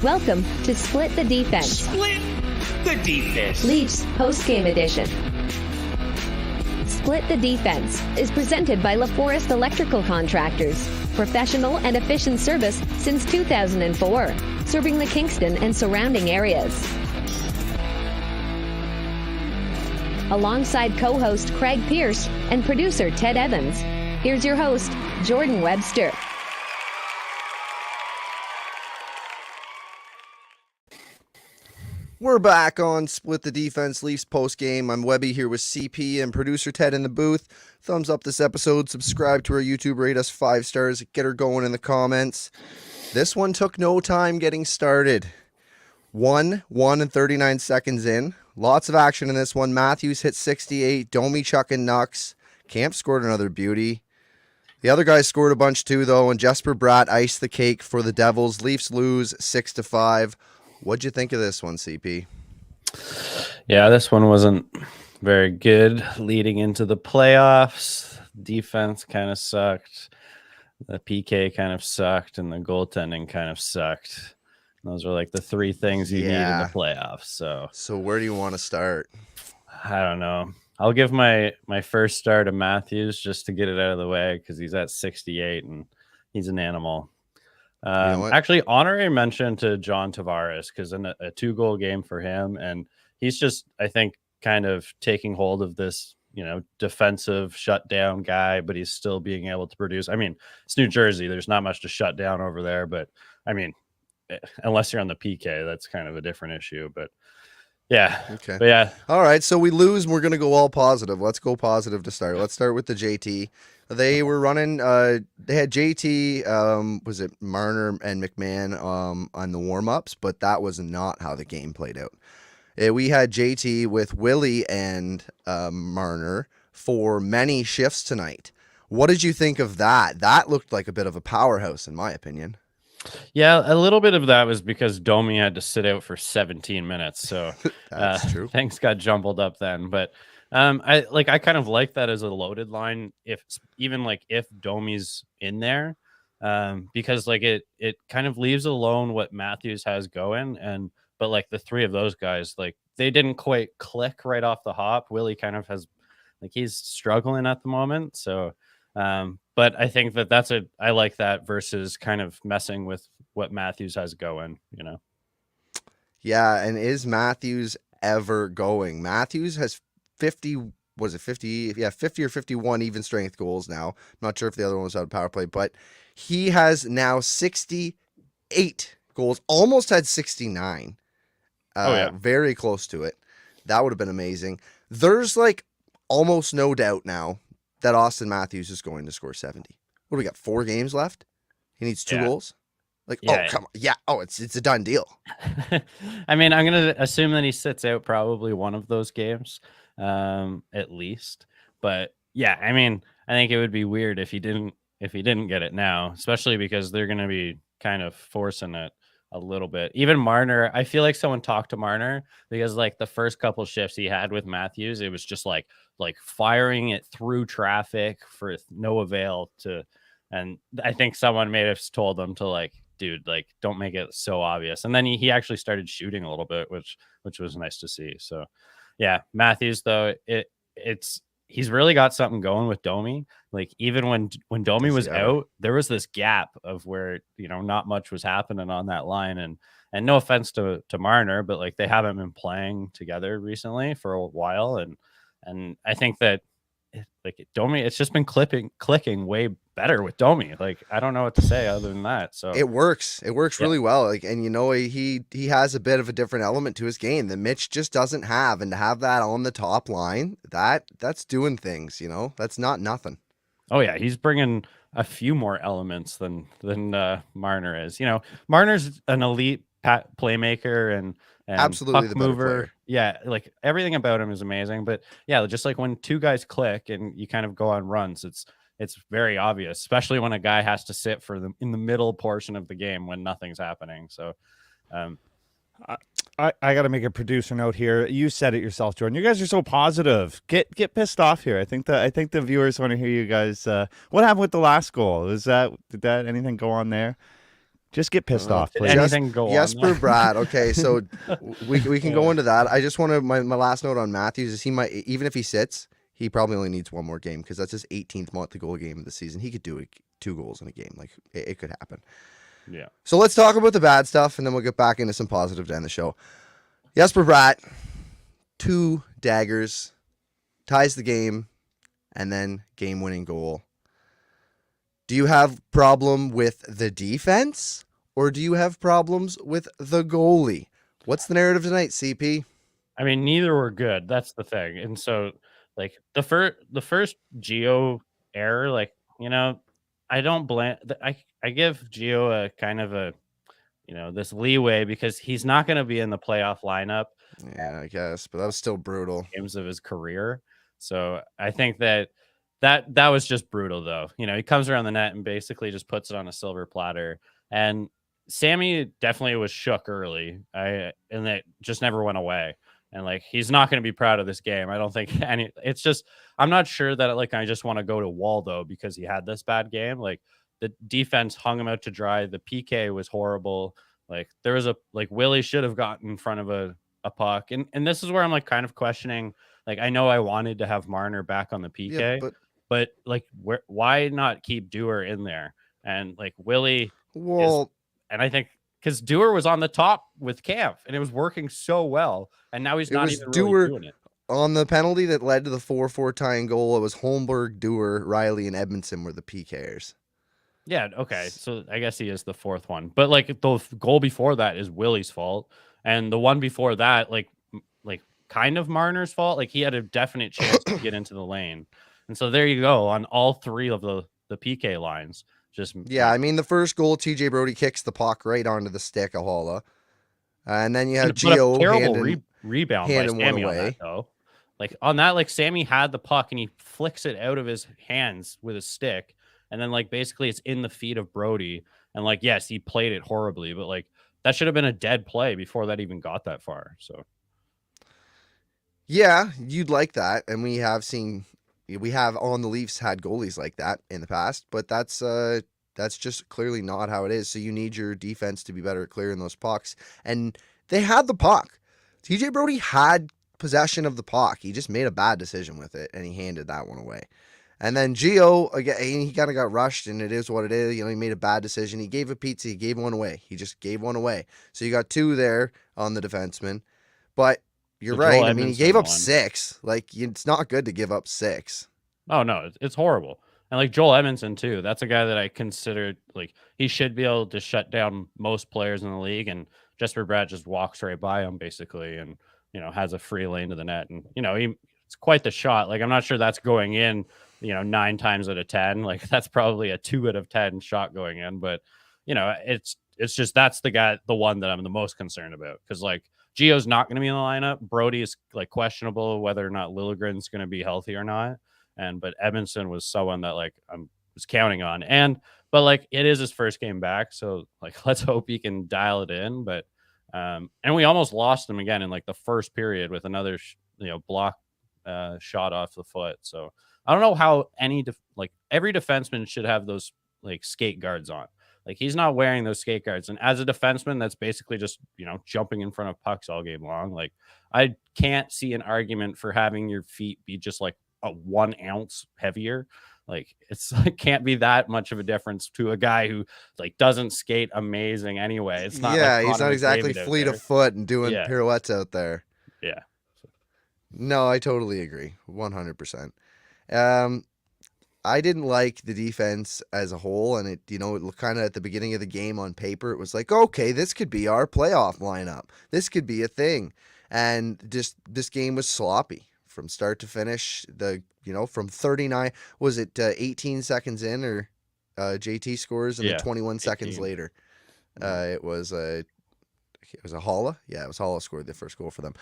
Welcome to Split the Defense. Split the Defense. LEAFS Postgame Edition. Split the Defense is presented by LaForest Electrical Contractors. Professional and efficient service since 2004, serving the Kingston and surrounding areas. Alongside co-host Craig Pearce and producer Ted Evans, here's your host, Jordan Webster. We're back on Split the Defense, Leafs postgame. I'm Webby here with CP and producer Ted in the booth. Thumbs up this episode, subscribe to our YouTube, rate us 5 stars, get her going in the comments. This one took no time getting started. 1 and 39 seconds in. Lots of action in this one. Matthews hit 68, Domi chucking knucks. Camp scored another beauty. The other guys scored a bunch too, though, and Jesper Bratt iced the cake for the Devils. Leafs lose 6-5. What'd you think of this one, CP? Yeah, this one wasn't very good leading into the playoffs. Defense kind of sucked. The PK kind of sucked, and the goaltending kind of sucked. Those are like the 3 things you need in the playoffs. So where do you want to start? I don't know. I'll give my first star to Matthews just to get it out of the way because he's at 68 and he's an animal. Actually, honorary mention to John Tavares because in a 2-goal game for him, and he's just, I think, kind of taking hold of this, defensive shutdown guy, but he's still being able to produce. I mean, it's New Jersey. There's not much to shut down over there, but I mean, unless you're on the PK, that's kind of a different issue. But yeah, okay, but yeah. All right, so we lose, and we're gonna go all positive. Let's go positive to start. Let's start with the JT. They were running. They had JT. Was it Marner and McMahon on the warm-ups? But that was not how the game played out. We had JT with Willie and Marner for many shifts tonight. What did you think of that? That looked like a bit of a powerhouse, in my opinion. Yeah, a little bit of that was because Domi had to sit out for 17 minutes. So that's true. Things got jumbled up then, but. I kind of like that as a loaded line if Domi's in there, because it kind of leaves alone what Matthews has going, but the 3 of those guys, they didn't quite click right off the hop. Willie kind of has, he's struggling at the moment. So, but I think I like that versus kind of messing with what Matthews has going, Yeah. And is Matthews ever going? Matthews has 50, was it 50? Yeah, 50 or 51 even strength goals now. I'm not sure if the other one was out of power play, but he has now 68 goals, almost had 69. Very close to it. That would have been amazing. There's almost no doubt now that Austin Matthews is going to score 70. What do we got? 4 games left? He needs 2 goals? Oh, come on. Yeah. Oh, it's a done deal. I mean, I'm going to assume that he sits out probably one of those games. At least, but yeah, I mean, I think it would be weird if he didn't get it now, especially because they're going to be kind of forcing it a little bit. Even Marner, I feel like someone talked to Marner because the first couple shifts he had with Matthews, it was just like firing it through traffic for no avail and I think someone may have told them to dude, don't make it so obvious. And then he actually started shooting a little bit, which was nice to see. So yeah, Matthews though, he's really got something going with Domi. Even when Domi was out, there was this gap of where not much was happening on that line. And no offense to Marner, but they haven't been playing together recently for a while. And I think that Domi, it's just been clicking way better with Domi. I don't know what to say other than that. So it works really well. And he has a bit of a different element to his game that Mitch just doesn't have, and to have that on the top line, that's doing things. That's not nothing. Oh yeah, he's bringing a few more elements than Marner is. Marner's an elite playmaker and absolutely puck mover. Yeah, everything about him is amazing. But yeah, just when 2 guys click and you kind of go on runs, it's very obvious, especially when a guy has to sit in the middle portion of the game when nothing's happening. So I got to make a producer note here. You said it yourself, Jordan. You guys are so positive. Get pissed off here. I think the viewers want to hear you guys. What happened with the last goal? Did anything go on there? Just get pissed off, Did please. anything go on Jesper there? Bratt. Okay, so we can go into that. I just want to my last note on Matthews is he might, even if he sits, he probably only needs one more game because that's his 18th multi-goal game of the season. He could do 2 goals in a game. Like it could happen. Yeah. So let's talk about the bad stuff, and then we'll get back into some positive to end the show. Jesper Bratt, 2 daggers, ties the game, and then game-winning goal. Do you have problem with the defense, or do you have problems with the goalie? What's the narrative tonight, CP? I mean, neither were good. That's the thing. And so, like the first Geo error, like I don't blame. I give Geo a kind of a this leeway because he's not going to be in the playoff lineup. Yeah, I guess, but that was still brutal. Games of his career. So I think that was just brutal, though. He comes around the net and basically just puts it on a silver platter. And Sammy definitely was shook early. And it just never went away. And like he's not going to be proud of this game. I don't think any. It's just I'm not sure that I just want to go to Waldo because he had this bad game. Like the defense hung him out to dry. The PK was horrible. Like there was Willie should have gotten in front of a puck. And this is where I'm kind of questioning. Like I know I wanted to have Marner back on the PK, but why not keep Dewar in there? And Willie and I think because Dewar was on the top with Camp and it was working so well, and now he's not even really doing it. On the penalty that led to the 4-4 tying goal, it was Holmberg, Dewar, Riley, and Edmondson were the PKers. Yeah, okay. So I guess he is the 4th one. But the goal before that is Willie's fault. And the one before that, kind of Marner's fault. He had a definite chance to get into the lane. And so there you go on all 3 of the PK lines. I mean, the first goal, TJ Brody kicks the puck right onto the stick of Holla. And then you have Gio terrible rebound by Sammy on that, though. On that, Sammy had the puck and he flicks it out of his hands with his stick. And then basically it's in the feet of Brody. And yes, he played it horribly, but that should have been a dead play before that even got that far. So yeah, you'd like that. And we have on the Leafs had goalies like that in the past, but that's just clearly not how it is. So you need your defense to be better at clearing those pucks. And they had the puck. TJ Brody had possession of the puck. He just made a bad decision with it, and he handed that one away. And then Gio, again, he kind of got rushed, and it is what it is. He made a bad decision. He gave a pizza. He gave one away. He just gave one away. So you got 2 there on the defenseman. But you're right. I mean, he gave up 6. It's not good to give up 6. Oh, no, it's horrible. And Joel Edmondson, too. That's a guy that I considered, he should be able to shut down most players in the league. And Jesper Bratt just walks right by him, basically, and, has a free lane to the net. And, it's quite the shot. I'm not sure that's going in 9 times out of 10. That's probably a 2 out of 10 shot going in. But, it's just that's the one that I'm the most concerned about. Because, Gio's not going to be in the lineup. Brody is, questionable whether or not Liljegren's going to be healthy or not. But Edmondson was someone that, I was counting on. But, it is his first game back. So, let's hope he can dial it in. But, and we almost lost him again in, the first period with another, block shot off the foot. So, I don't know how every defenseman should have those skate guards on. He's not wearing those skate guards. And as a defenseman, that's basically just, jumping in front of pucks all game long. I can't see an argument for having your feet be just a 1 ounce heavier. It's can't be that much of a difference to a guy who doesn't skate amazing anyway. It's not. Yeah, he's not exactly fleet of foot and doing pirouettes out there. Yeah. No, I totally agree. 100%. I didn't like the defense as a whole, and it kind of at the beginning of the game on paper, it was okay, this could be our playoff lineup. This could be a thing. And just this game was sloppy from start to finish. From 39, was it 18 seconds in, or JT scores, and then 21 seconds later, it was a Holla. Yeah, it was Holla scored the first goal for them.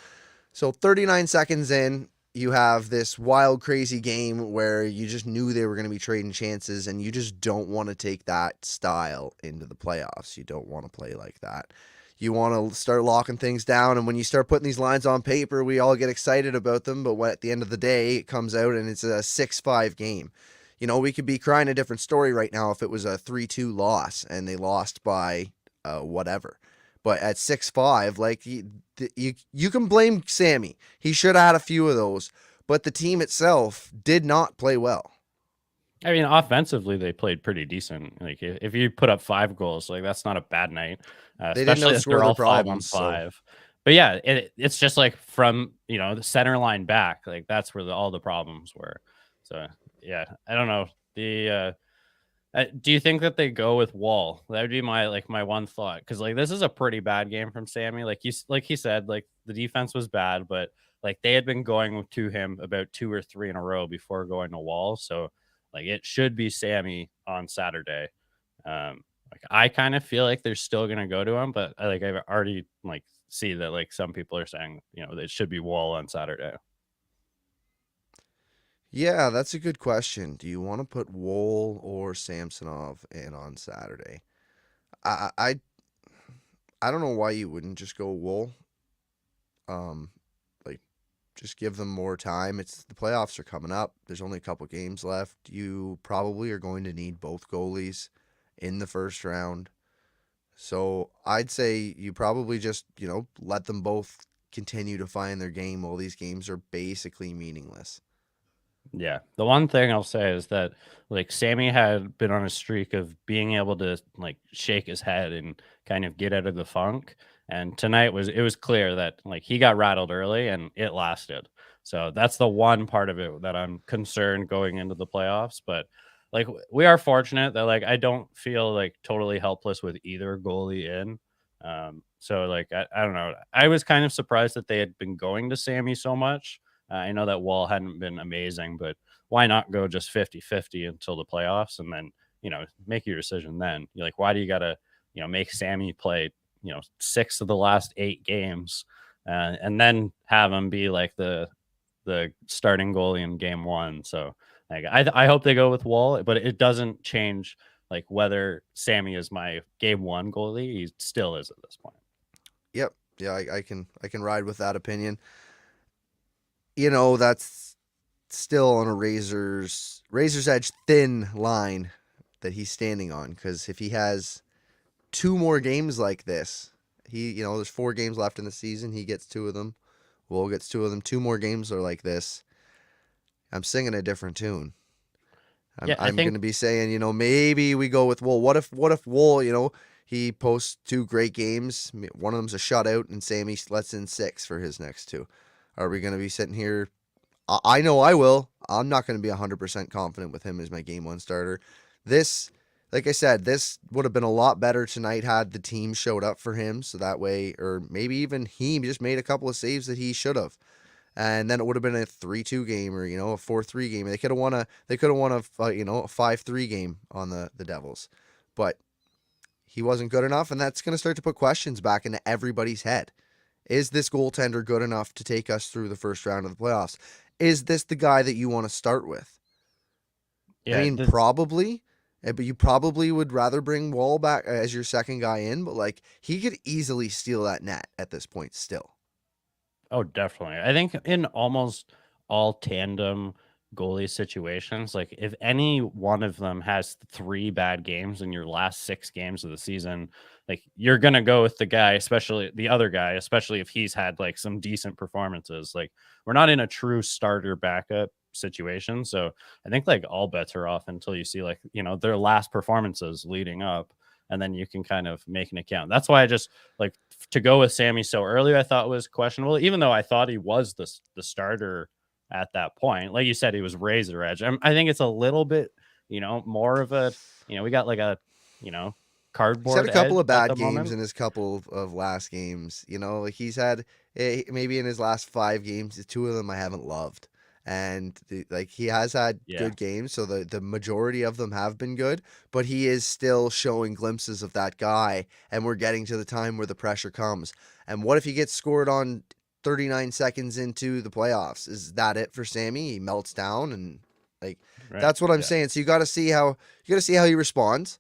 So 39 seconds in, you have this wild, crazy game where you just knew they were going to be trading chances, and you just don't want to take that style into the playoffs. You don't want to play like that. You want to start locking things down, and when you start putting these lines on paper, we all get excited about them, but at the end of the day, it comes out and it's a 6-5 game. We could be crying a different story right now if it was a 3-2 loss, and they lost by whatever. But at 6'5", like you can blame Sammy. He should have had a few of those, but the team itself did not play well. I mean, offensively, they played pretty decent. Like, if you put up 5 goals, like that's not a bad night, They didn't especially if outscore they're their all 5 on problems, so- 5. But yeah, it's just like from the center line back, like that's where all the problems were. So yeah, I don't know. Do you think that they go with Wall? That would be my one thought, because like this is a pretty bad game from Sammy. Like he said, like the defense was bad, but like they had been going to him about 2 or 3 in a row before going to Wall. So like it should be Sammy on Saturday. Like I kind of feel like they're still gonna go to him, but I've already like see that like some people are saying it should be Wall on Saturday. Yeah, that's a good question. Do you want to put Woll or Samsonov in on Saturday? I don't know why you wouldn't just go Woll. Like just give them more time. It's the playoffs are coming up. There's only a couple games left. You probably are going to need both goalies in the first round. So I'd say you probably just, let them both continue to find their game while these games are basically meaningless. Yeah. The one thing I'll say is that like Sammy had been on a streak of being able to like shake his head and kind of get out of the funk. And tonight it was clear that like he got rattled early and it lasted. So that's the one part of it that I'm concerned going into the playoffs. But like we are fortunate that like I don't feel like totally helpless with either goalie in. So like I don't know. I was kind of surprised that they had been going to Sammy so much. I know that Wall hadn't been amazing, but why not go just 50-50 until the playoffs and then, make your decision then? You're like, why do you got to, make Sammy play, 6 of the last 8 games and then have him be like the starting goalie in game 1? So like, I hope they go with Wall, but it doesn't change like whether Sammy is my game 1 goalie. He still is at this point. Yep. Yeah, I can ride with that opinion. That's still on a razor's edge thin line that he's standing on, because if he has 2 more games like this, there's 4 games left in the season, he gets 2 of them, Will gets 2 of them, 2 more games are like this, I'm singing a different tune. I'm going to be saying, maybe we go with Woll. What if Woll, he posts 2 great games, one of them's a shutout, and Sammy lets in 6 for his next 2? Are we going to be sitting here? I know I will. I'm not going to be 100% confident with him as my game 1 starter. This, like I said, this would have been a lot better tonight had the team showed up for him. So that way, or maybe even he just made a couple of saves that he should have. And then it would have been a 3-2 game or, a 4-3 game. They could have won a 5-3 game on the Devils. But he wasn't good enough. And that's going to start to put questions back into everybody's head. Is this goaltender good enough to take us through the first round of the playoffs? Is this the guy that you want to start with? Yeah, I mean, probably, but you probably would rather bring Wall back as your second guy in, but like he could easily steal that net at this point still. Oh, definitely. I think in almost all tandem goalie situations, like if any one of them has 3 bad games in your last 6 games of the season, like you're going to go with the guy, especially the other guy, especially if he's had like some decent performances. Like we're not in a true starter backup situation. So I think like all bets are off until you see like, their last performances leading up. And then you can kind of make an account. That's why I just like to go with Sammy so early, I thought was questionable, even though I thought he was the starter at that point. Like you said, he was razor edge. I think it's a little bit, more of a, we got like a, cardboard. He's had a couple of bad games moment. in his couple of last games. Like he's had maybe in his last 5 games, 2 of them I haven't loved. And he has had good games, so the majority of them have been good, but he is still showing glimpses of that guy, and we're getting to the time where the pressure comes. And what if he gets scored on 39 seconds into the playoffs? Is that it for Sammy? He melts down, and that's what I'm saying. So you got to see how he responds.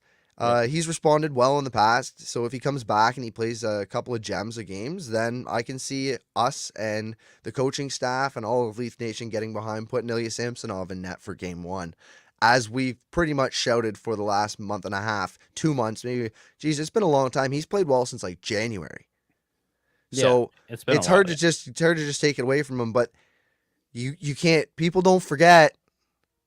He's responded well in the past, so if he comes back and he plays a couple of gems of games, then I can see us and the coaching staff and all of Leaf Nation getting behind putting Ilya Samsonov in net for game 1. as we've pretty much shouted for the last month and a half, 2 months, maybe. Geez, it's been a long time. He's played well since like January. So it's been it's a while, hard to just take it away from him, but you can't, people don't forget.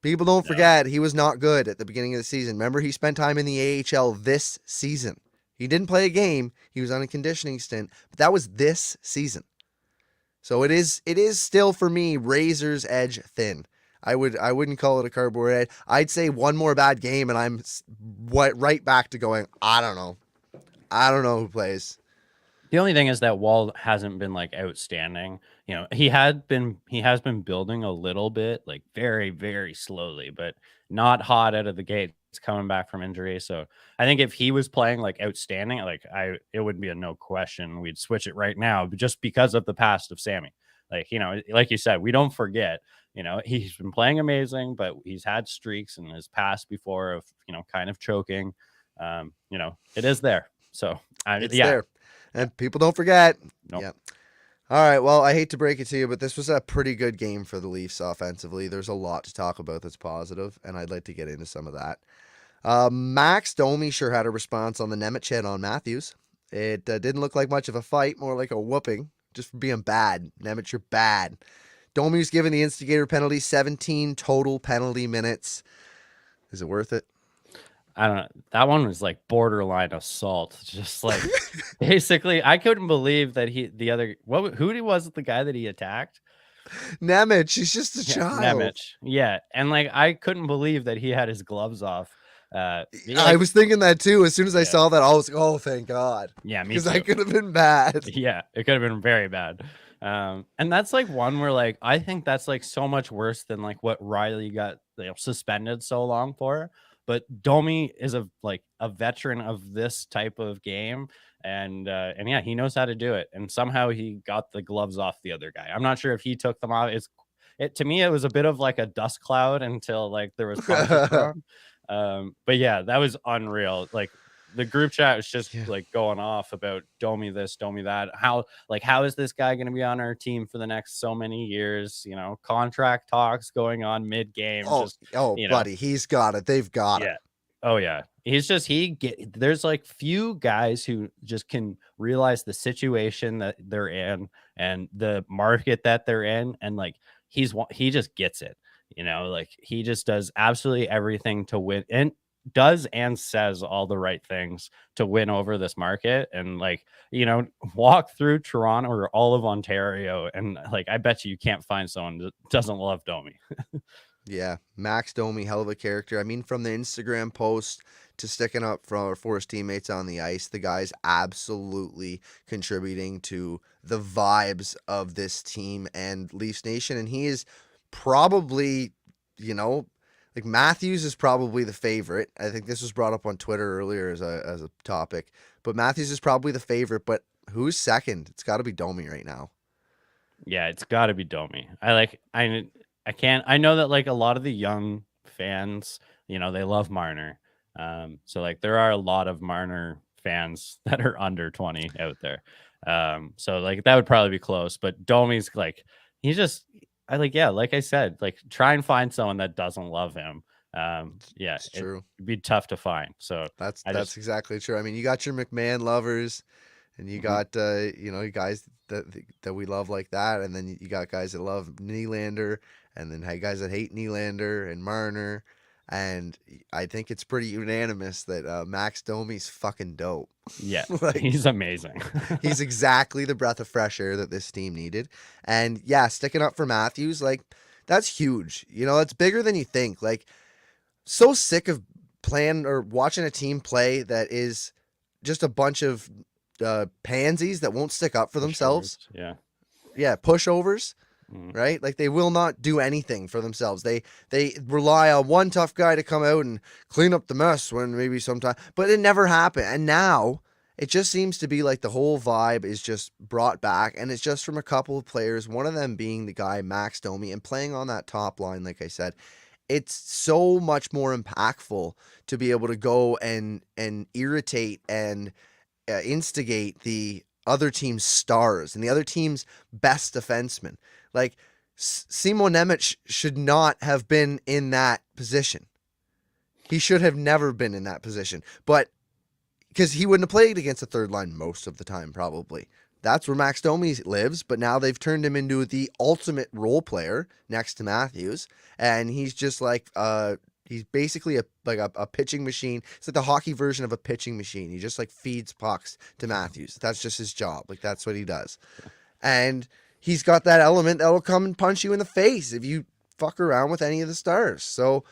People don't forget he was not good at the beginning of the season. Remember, he spent time in the AHL this season. He didn't play a game. He was on a conditioning stint, but that was this season. So it is still for me razor's edge thin. I wouldn't call it a cardboard edge. I'd say one more bad game and I'm right back to going, I don't know who plays. The only thing is that Wall hasn't been like outstanding. You know, he has been building a little bit, like very, very slowly, but not hot out of the gate. It's coming back from injury. So I think if he was playing like outstanding, like it would be a no question. We'd switch it right now, but just because of the past of Sammy. Like, you know, like you said, we don't forget, you know, he's been playing amazing, but he's had streaks in his past before of, you know, kind of choking. You know, it is there. So It's there. And people don't forget. Nope. Yeah. All right. Well, I hate to break it to you, but this was a pretty good game for the Leafs offensively. There's a lot to talk about that's positive, and I'd like to get into some of that. Max Domi sure had a response on the Nemec hit on Matthews. It didn't look like much of a fight, more like a whooping, just for being bad. Nemec, you're bad. Domi was given the instigator penalty, 17 total penalty minutes. Is it worth it? I don't know. That one was like borderline assault. Just like basically, I couldn't believe that who was the guy that he attacked? Nemec, he's just a child. Nemec. Yeah. And like, I couldn't believe that he had his gloves off. I was thinking that too. As soon as I saw that, I was like, oh, thank God. Yeah, me too. Because that could have been bad. Yeah, it could have been very bad. And that's like one where like, I think that's like so much worse than like what Riley got suspended so long for. But Domi is a veteran of this type of game, and yeah, he knows how to do it. And somehow he got the gloves off the other guy. I'm not sure if he took them off. To me, it was a bit of like a dust cloud until like there was punches thrown. But yeah, that was unreal. Like the group chat was just like going off about Domi this, Domi that. How is this guy going to be on our team for the next so many years? You know, contract talks going on mid game. Buddy, he's got it. They've got it. Oh yeah. There's like few guys who just can realize the situation that they're in and the market that they're in, and like he just gets it. You know, like he just does absolutely everything to win and does and says all the right things to win over this market. And like, you know, walk through Toronto or all of Ontario and like, I bet you can't find someone that doesn't love Domi. Yeah, Max Domi, hell of a character. I mean, from the Instagram post to sticking up for his teammates on the ice, the guy's absolutely contributing to the vibes of this team and Leafs Nation. And he is probably, you know, like Matthews is probably the favorite. I think this was brought up on Twitter earlier as a topic, but Matthews is probably the favorite. But who's second? It's got to be Domi right now. Yeah, it's got to be Domi. I know that like a lot of the young fans, you know, they love Marner. So like there are a lot of Marner fans that are under 20 out there. So like that would probably be close, but Domi's like, like I said, like try and find someone that doesn't love him. Yeah, it's true. It'd be tough to find. So that's exactly true. I mean, you got your McMahon lovers, and you got guys that we love like that, and then you got guys that love Nylander, and then guys that hate Nylander and Marner. And I think it's pretty unanimous that Max Domi's fucking dope. Yeah, like, he's amazing. He's exactly the breath of fresh air that this team needed. And yeah, sticking up for Matthews, like that's huge. You know, it's bigger than you think. Like, so sick of playing or watching a team play that is just a bunch of pansies that won't stick up for themselves. Yeah, pushovers. Right? Like they will not do anything for themselves. They rely on one tough guy to come out and clean up the mess when maybe sometime, but it never happened. And now it just seems to be like the whole vibe is just brought back, and it's just from a couple of players, one of them being the guy Max Domi, and playing on that top line. Like I said, it's so much more impactful to be able to go and irritate and instigate the other team's stars and the other team's best defensemen. Like, Simon Nemec should not have been in that position. He should have never been in that position. But because he wouldn't have played against the third line most of the time, probably. That's where Max Domi lives, but now they've turned him into the ultimate role player next to Matthews, and he's just like he's basically a pitching machine. It's like the hockey version of a pitching machine. He just like feeds pucks to Matthews. That's just his job. Like that's what he does. And he's got that element that'll come and punch you in the face if you fuck around with any of the stars. So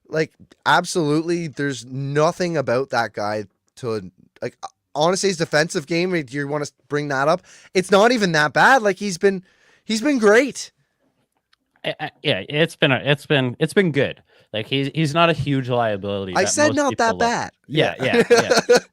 like absolutely there's nothing about that guy to like honestly his defensive game, do you want to bring that up? It's not even that bad. Like he's been great. Yeah, it's been good. Like he's not a huge liability. I said not that bad. Yeah.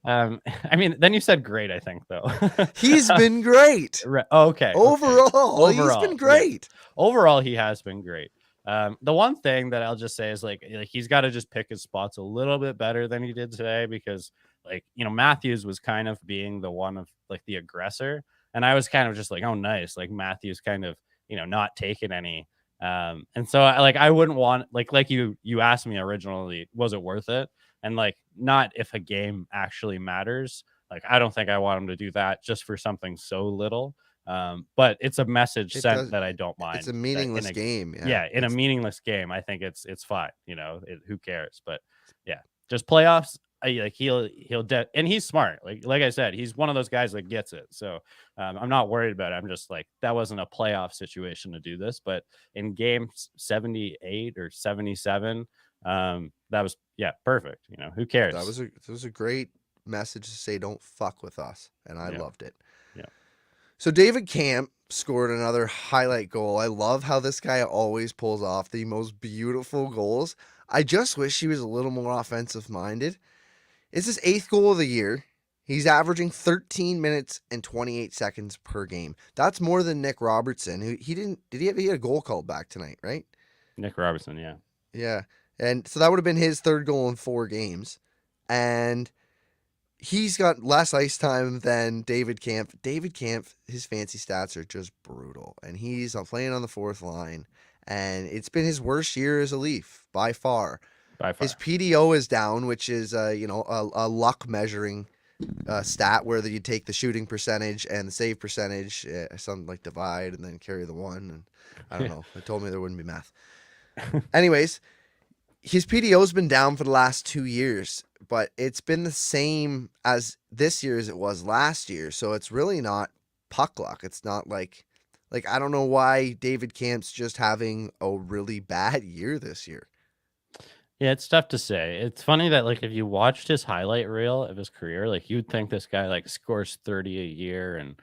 I mean, then you said great, I think though. He's been great. Okay. Overall, he's been great. Yeah. Overall, he has been great. The one thing that I'll just say is like he's got to just pick his spots a little bit better than he did today, because like, you know, Matthews was kind of being the one of like the aggressor, and I was kind of just like, oh, nice. Like Matthews kind of, you know, not taking any. And so I wouldn't want like you asked me originally, was it worth it? And like, not if a game actually matters. Like, I don't think I want him to do that just for something so little. But it's a message sent that I don't mind. It's a meaningless game. Yeah, in a meaningless game, I think it's fine. You know, who cares? But yeah, just playoffs. Like he'll and he's smart. Like I said, he's one of those guys that gets it. So I'm not worried about it. I'm just like, that wasn't a playoff situation to do this, but in game 78 or 77, that was perfect. You know, who cares? That was a great message to say, don't fuck with us, and I loved it. Yeah. So David Camp scored another highlight goal. I love how this guy always pulls off the most beautiful goals. I just wish he was a little more offensive minded. It's his 8th goal of the year. He's averaging 13 minutes and 28 seconds per game. That's more than Nick Robertson, who he had a goal called back tonight, right? Nick Robertson, yeah. Yeah. And so that would have been his 3rd goal in 4 games. And he's got less ice time than David Camp. David Camp, his fancy stats are just brutal. And he's playing on the 4th line. And it's been his worst year as a Leaf, by far. His PDO is down, which is a luck measuring stat where you take the shooting percentage and the save percentage, something like divide and then carry the 1. And I don't know. It told me there wouldn't be math. Anyways, his PDO has been down for the last 2 years, but it's been the same as this year as it was last year. So it's really not puck luck. It's not like I don't know why David Camp's just having a really bad year this year. Yeah, it's tough to say. It's funny that like if you watched his highlight reel of his career, like you'd think this guy like scores 30 a year and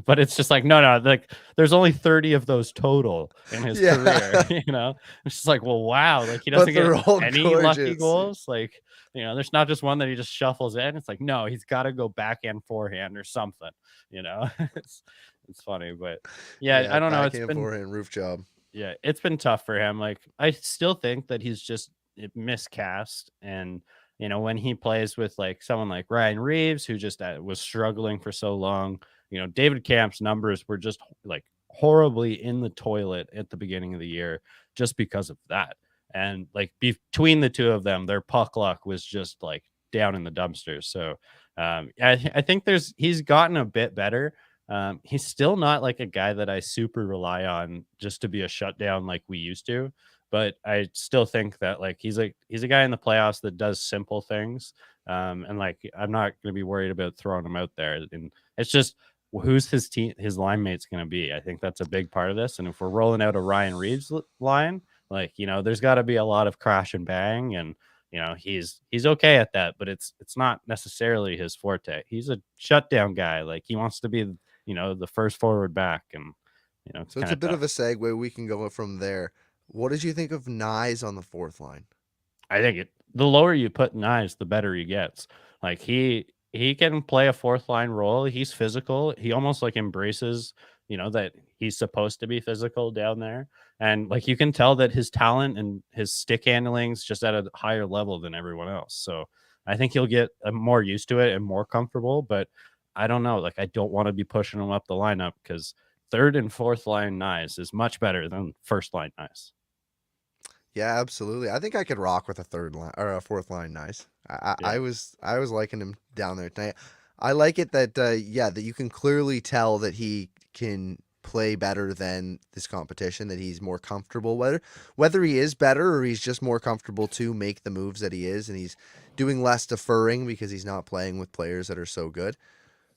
but it's just like no, like there's only 30 of those total in his career. You know, it's just like, well, wow, like he doesn't get any lucky goals. Like, you know, there's not just one that he just shuffles in. It's like, no, he's got to go backhand forehand or something. You know, it's funny, but yeah, I don't know. It's been forehand roof job. Yeah, it's been tough for him. Like, I still think that he's just miscast. And, you know, when he plays with like someone like Ryan Reeves, who just was struggling for so long, you know, David Camp's numbers were just like horribly in the toilet at the beginning of the year just because of that. And like between the two of them, their puck luck was just like down in the dumpsters. So I think he's gotten a bit better. He's still not like a guy that I super rely on just to be a shutdown like we used to, but I still think that like he's a guy in the playoffs that does simple things. And like I'm not going to be worried about throwing him out there. And it's just who's his line mate's going to be. I think that's a big part of this. And if we're rolling out a Ryan Reeves line, like, you know, there's got to be a lot of crash and bang, and you know, he's okay at that, but it's not necessarily his forte. He's a shutdown guy. Like he wants to be, you know, the first forward back, and you know, so it's a bit of a segue. We can go from there. What did you think of Nyes on the 4th line? I think the lower you put Nyes, the better he gets. Like he can play a 4th line role. He's physical. He almost like embraces, you know, that he's supposed to be physical down there. And like you can tell that his talent and his stick handling's just at a higher level than everyone else. So I think he'll get more used to it and more comfortable. But I don't know. Like I don't want to be pushing him up the lineup because 3rd and 4th line Nyes is much better than 1st line Nyes. Yeah, absolutely. I think I could rock with a third line or a fourth line. Nice. Yeah. I was liking him down there tonight. I like it that that you can clearly tell that he can play better than this competition. That he's more comfortable. Whether he is better or he's just more comfortable to make the moves that he is, and he's doing less deferring because he's not playing with players that are so good.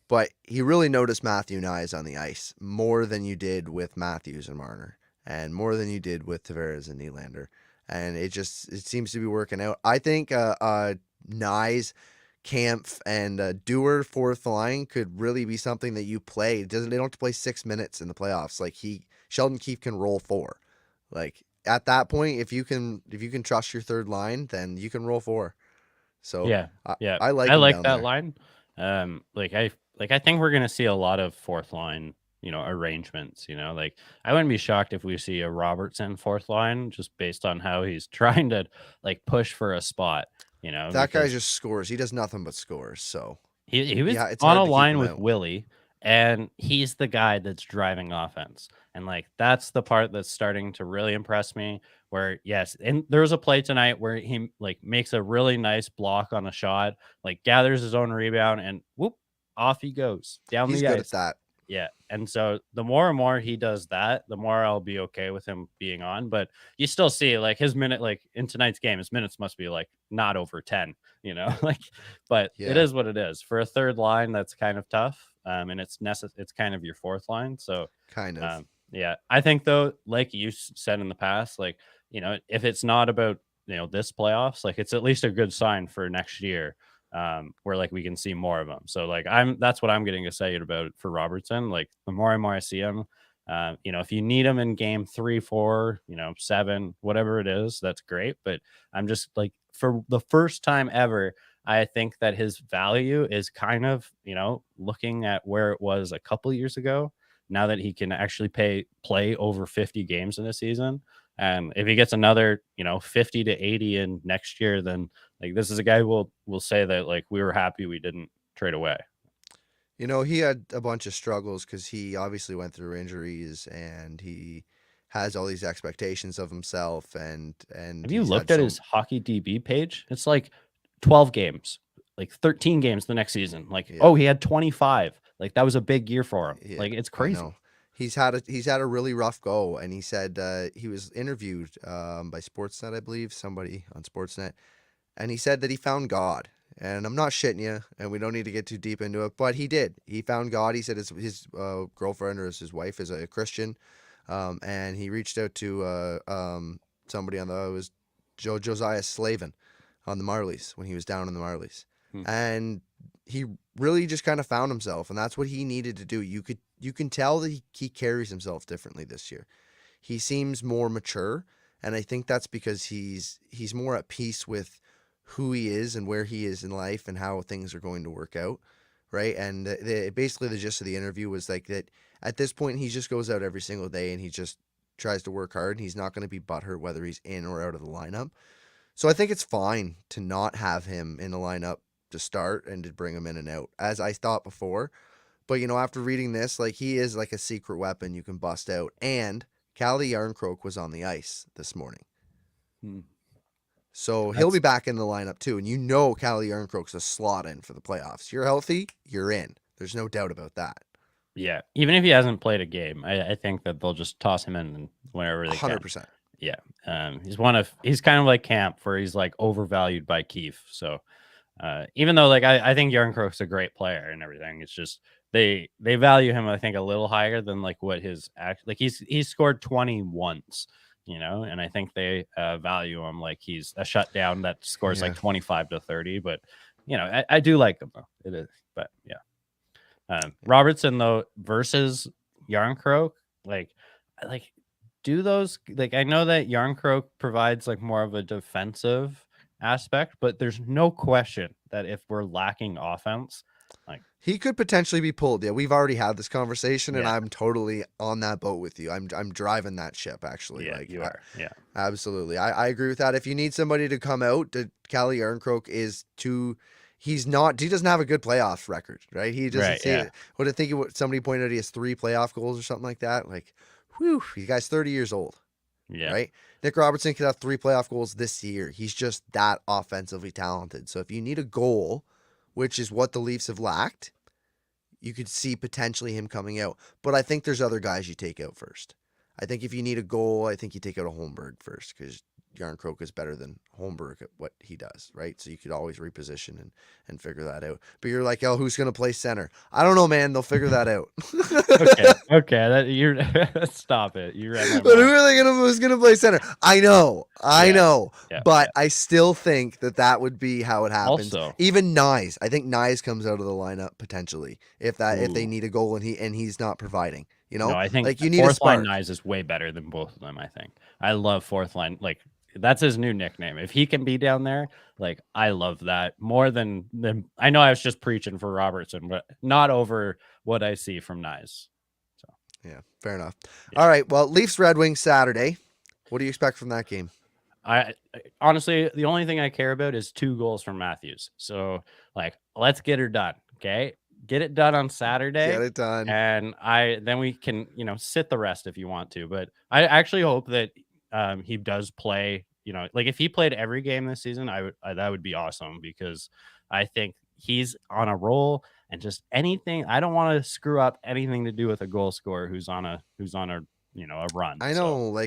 But he really noticed Matthew Nyes on the ice more than you did with Matthews and Marner, and more than you did with Tavares and Nylander. And it seems to be working out. I think Nyes, Kampf, and Dewar fourth line could really be something that you play. They don't have to play 6 minutes in the playoffs. Like Sheldon Keefe can roll 4. Like at that point, if you can trust your third line, then you can roll 4. So Yeah. I like I him like down that there. line. I think we're gonna see a lot of fourth line, arrangements. Like I wouldn't be shocked if we see a Robertson fourth line just based on how he's trying to like push for a spot. That guy Because just scores. He does nothing but scores. So he was yeah, it's on hard a to keep line him with out. Willie, and he's the guy that's driving offense. And like that's the part that's starting to really impress me. Where yes, and there was a play tonight where he like makes a really nice block on a shot, like gathers his own rebound, and whoop, off he goes down He's the good at ice. that. Yeah. And so the more and more he does that, the more I'll be okay with him being on. But you still see like his minute, like in tonight's game, his minutes must be like not over 10, like, but it Yeah, is what it is for a third line. That's kind of tough. And it's kind of your fourth line. So, kind of. yeah, I think though, like you said in the past, like, if it's not about, this playoffs, like it's at least a good sign for next year, where like we can see more of them. So like that's what I'm getting excited about for Robertson. Like the more and more I see him, if you need him in game 3, 4, 7, whatever it is, that's great. But I'm just like for the first time ever, I think that his value is kind of, looking at where it was a couple years ago. Now that he can actually play over 50 games in a season, and if he gets another, 50 to 80 in next year, then like this is a guy who will say that like we were happy we didn't trade away. He had a bunch of struggles because he obviously went through injuries and he has all these expectations of himself and Have you he's had looked at his hockey DB page? It's like 12 games, like 13 games the next season. Like, Yeah. oh, he had 25. Like that was a big year for him. Yeah, Like it's I crazy. know. He's had a really rough go, and he said he was interviewed by Sportsnet, I believe, somebody on Sportsnet, and he said that he found God. And I'm not shitting you, and we don't need to get too deep into it, but he did. He found God. He said his girlfriend or his wife is a Christian, and he reached out to somebody on it was Josiah Slavin on the Marlies when he was down in the Marlies, and he really just kind of found himself, and that's what he needed to do. You can tell that he carries himself differently this year. He seems more mature, and I think that's because he's more at peace with who he is and where he is in life and how things are going to work out, right? And basically the gist of the interview was like that at this point he just goes out every single day and he just tries to work hard, and he's not going to be butthurt whether he's in or out of the lineup. So I think it's fine to not have him in the lineup to start and to bring him in and out, as I thought before. But, after reading this, like he is like a secret weapon you can bust out. And Calle Yarncroke was on the ice this morning. So he'll be back in the lineup too. And Calle Yarncroke's a slot in for the playoffs. You're healthy, you're in. There's no doubt about that. Yeah. Even if he hasn't played a game, I think that they'll just toss him in whenever they 100%. can. Yeah. He's kind of like Camp, where he's like overvalued by Keefe. So even though like I think Yarncroke's a great player and everything, it's just they value him, I think, a little higher than like what his act like he's scored 20 once, and I think they value him like he's a shutdown that scores like 25 to 30. But I do like him though. It is, but yeah. Robertson though versus Yarncroke, like do those like I know that Yarncroke provides like more of a defensive aspect, but there's no question that if we're lacking offense, like he could potentially be pulled. Yeah, we've already had this conversation, and Yeah. I'm totally on that boat with you. I'm driving that ship actually. yeah, like you are. Yeah. absolutely. I agree with that. If you need somebody to come out, Calle Yarncroke is too. He doesn't have a good playoff record, right? He doesn't Right, see yeah. it. What I think somebody pointed out, he has 3 playoff goals or something like that. Like, whew, you guys 30 years old. Yeah. Right? Nick Robertson could have 3 playoff goals this year. He's just that offensively talented. So if you need a goal, which is what the Leafs have lacked, you could see potentially him coming out. But I think there's other guys you take out first. I think if you need a goal, I think you take out a Holmberg first because Yarncroke is better than Holmberg at what he does, right? So you could always reposition and figure that out. But you're like, oh, who's going to play center? I don't know, man. They'll figure that out. Okay. That you're stop it. You read my But mind. who's gonna play center? I know. Yeah, But I still think that would be how it happens. Also- Even Nyes. I think Nyes comes out of the lineup potentially if they Ooh. need a goal and he's not providing. You know, No, I think like you need a fourth line spark. Nyes is way better than both of them. I think I love fourth line. Like that's his new nickname. If he can be down there, like I love that more than I know I was just preaching for Robertson, but not over what I see from Nyes. Yeah, fair enough. Yeah. All right. Well, Leafs Red Wings Saturday. What do you expect from that game? I honestly, the only thing I care about is 2 goals from Matthews. So like, let's get her done. Okay. Get it done on Saturday. Get it done. And then we can, sit the rest if you want to. But I actually hope that he does play, like if he played every game this season, that would be awesome because I think he's on a roll and just anything. I don't want to screw up anything to do with a goal scorer who's on a a run. I know,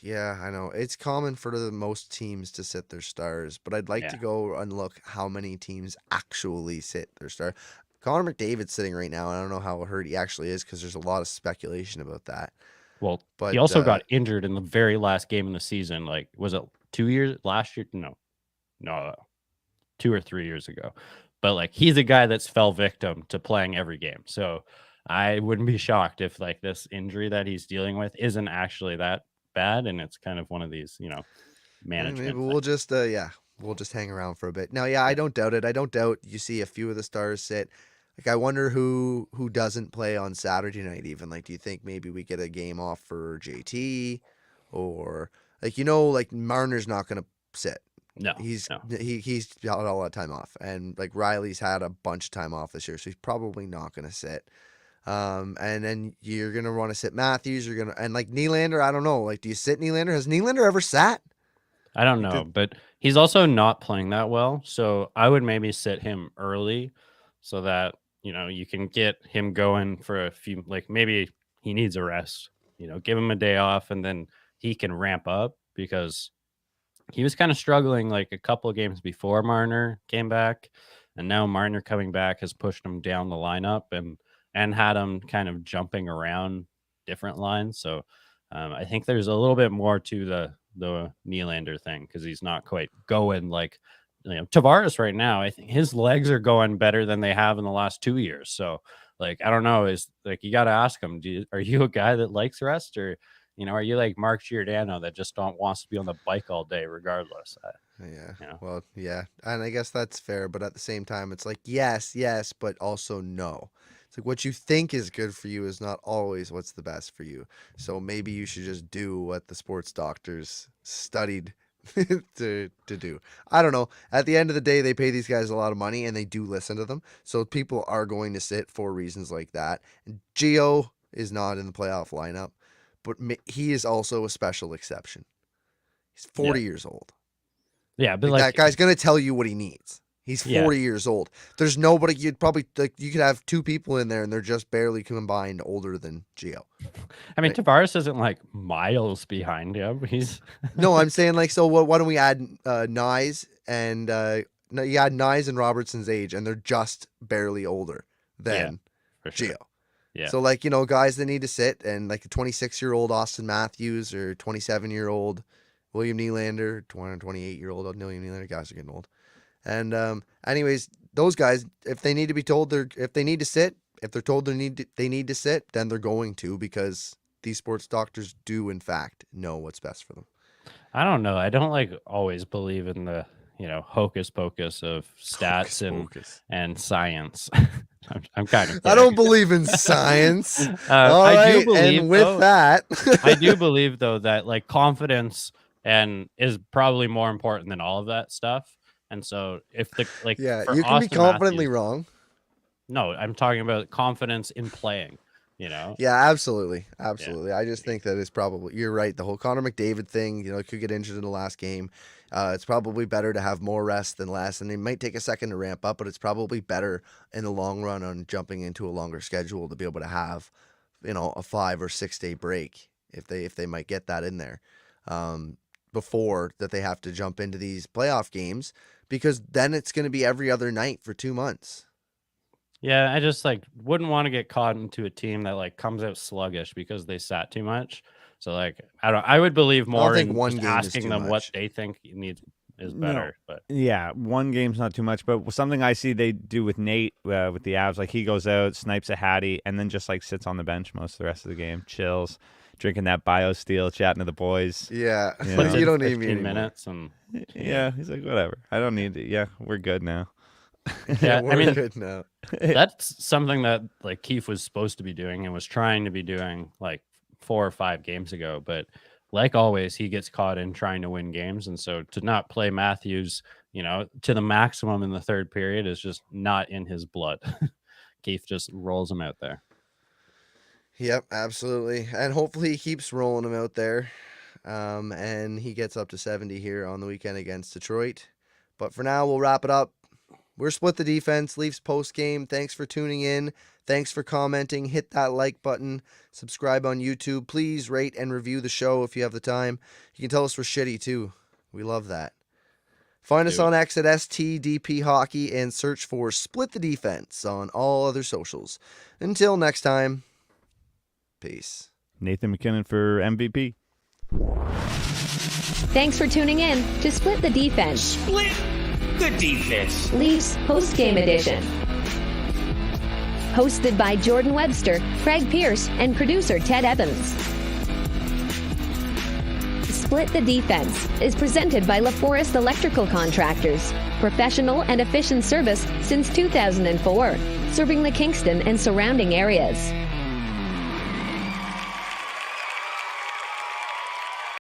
yeah, I know. It's common for the most teams to sit their stars, but I'd like to go and look how many teams actually sit their star. Connor McDavid's sitting right now. I don't know how hurt he actually is because there's a lot of speculation about that. Well, but he also got injured in the very last game of the season. Like, was it 2 years last year? No, 2 or 3 years ago. But like, he's a guy that's fell victim to playing every game. So I wouldn't be shocked if like this injury that he's dealing with isn't actually that bad, and it's kind of one of these, management. Maybe we'll just we'll just hang around for a bit. Now, I don't doubt it. I don't doubt you see a few of the stars sit. Like, I wonder who doesn't play on Saturday night even. Like, do you think maybe we get a game off for JT or like Marner's not going to sit. No, he's got all that time off, and like Riley's had a bunch of time off this year, so he's probably not going to sit. And then you're gonna want to sit Matthews. And like Nylander. I don't know. Like, do you sit Nylander? Has Nylander ever sat? I don't know, but he's also not playing that well. So I would maybe sit him early, so that you can get him going for a few. Like maybe he needs a rest. Give him a day off, and then he can ramp up because he was kind of struggling like a couple of games before Marner came back, and now Marner coming back has pushed him down the lineup and had him kind of jumping around different lines. So I think there's a little bit more to the Nylander thing because he's not quite going like Tavares right now. I think his legs are going better than they have in the last 2 years. So like, I don't know, is like, you got to ask him, are you a guy that likes rest, or are you like Mark Giordano that just wants to be on the bike all day regardless? Yeah. Well, yeah. And I guess that's fair. But at the same time, it's like, yes, but also no. It's like what you think is good for you is not always what's the best for you. So maybe you should just do what the sports doctors studied to do. I don't know. At the end of the day, they pay these guys a lot of money and they do listen to them. So people are going to sit for reasons like that. And Gio is not in the playoff lineup, but he is also a special exception. He's 40 years old. Yeah, but that guy's going to tell you what he needs. He's 40 years old. There's nobody, you could have 2 people in there and they're just barely combined older than Gio. I mean, right? Tavares isn't like miles behind him. He's no, I'm saying like, so why don't we add Nyes and you add Nyes and Robertson's age and they're just barely older than Gio. Yeah. So like, guys that need to sit, and like a 26-year-old Austin Matthews or 27-year-old William Nylander, 28-year-old William Nylander, guys are getting old. And anyways, those guys, if they need to be told if they need to sit, if they're told they need to sit, then they're going to, because these sports doctors do in fact know what's best for them. I don't know. I don't like always believe in the hocus pocus of stats and science. I'm kind of. I don't believe in science. I do believe. And with that, I do believe though that like confidence is probably more important than all of that stuff. And so if you can Austin be confidently wrong. No, I'm talking about confidence in playing. you know? Yeah, absolutely. Absolutely. I just think that it's probably, you're right. The whole Connor McDavid thing, could get injured in the last game. It's probably better to have more rest than less. And it might take a second to ramp up, but it's probably better in the long run on jumping into a longer schedule to be able to have, a 5 or 6 day break if they might get that in there before that they have to jump into these playoff games, because then it's going to be every other night for 2 months. Yeah, I just wouldn't want to get caught into a team that comes out sluggish because they sat too much. So I would believe more think in one just game is asking too them much. what they think is better. But Yeah, one game's not too much, but something I see they do with Nate with the Avs, he goes out, snipes a Hattie, and then just sits on the bench most of the rest of the game, chills, drinking that BioSteel, chatting to the boys. Yeah, puts you in don't need me 15 anymore. minutes and Yeah, he's like, whatever. I don't need it. Yeah, we're good now. yeah, We're good now. that's something that Keefe was supposed to be doing and was trying to be doing 4 or 5 games ago. But like always, he gets caught in trying to win games. And so to not play Matthews, to the maximum in the third period is just not in his blood. Keefe just rolls him out there. Yep, absolutely. And hopefully he keeps rolling him out there. And he gets up to 70 here on the weekend against Detroit. But for now, we'll wrap it up. We're Split the Defense, Leafs post game. Thanks for tuning in. Thanks for commenting. Hit that like button. Subscribe on YouTube. Please rate and review the show if you have the time. You can tell us we're shitty too. We love that. Find us on X at STDP Hockey and search for Split the Defense on all other socials. Until next time, peace. Nathan McKinnon for MVP. Thanks for tuning in to Split the Defense, Split the defense. Leafs Postgame Edition. Hosted by Jordan Webster, Craig Pearce, and producer Ted Evans. Split the Defense is presented by LaForest Electrical Contractors. Professional and efficient service since 2004. Serving the Kingston and surrounding areas.